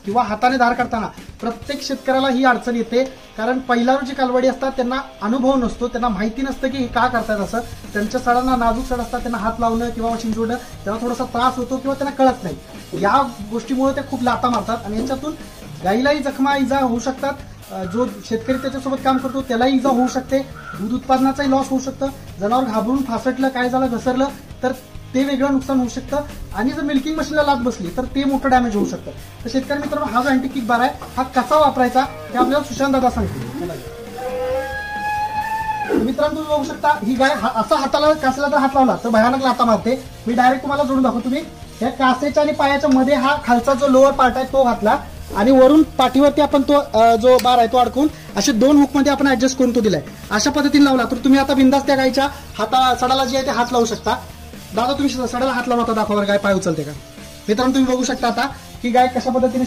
किंवा हाताने धार काढताना प्रत्येक शेतकऱ्याला ही अडचण येते, कारण पहिल्या जी कालवडी असतात त्यांना अनुभव नसतो, त्यांना माहिती नसतं की हे का करतात असं. त्यांच्या सडांना नाजूक सड असतात, त्यांना हात लावणं किंवा मशीन जोडणं त्यांना थोडासा त्रास होतो किंवा त्यांना कळत नाही. या गोष्टीमुळे ते खूप लाता मारतात आणि याच्यातून गाईलाही जखमा इजा होऊ शकतात, जो शेतकरी त्याच्यासोबत काम करतो त्यालाही इजा होऊ शकते, दूध उत्पादनाचाही लॉस होऊ शकतं, जनावर घाबरून फासटलं, काय झालं, घसरलं तर ते वेगळं नुकसान होऊ शकतं आणि जर मिल्किंग मशीनला लात बसली तर ते मोठं डॅमेज होऊ शकतं. तर शेतकरी मित्रांनो, हा जो अँटी किक बार आहे हा कसा वापरायचा हे आपल्याला सुशांत दादा सांगतील. मित्रांनो तुम्ही बघू शकता, ही गाय असा हाताला कासेला जर हात लावला तर भयानक लाता मारते. मी डायरेक्ट तुम्हाला जोडून दाखवतो. तुम्ही या कासेच्या आणि पायाच्या मध्ये हा खालचा जो लोअर पार्ट आहे तो घातला आणि वरून पाठीवरती आपण तो जो बार आहे तो अडकून असे 2 हुक मध्ये आपण ऍडजस्ट करून तो दिलाय. अशा पद्धतीने लावला तर तुम्ही आता बिंदास त्या गायच्या सडाला जे आहे ते हात लावू शकता. दादा तुम्ही सडाला हात लावला होता, दाखवा गाय पाय उचलते का. मित्रांनो तुम्ही बघू शकता आता की गाय कशा पद्धतीने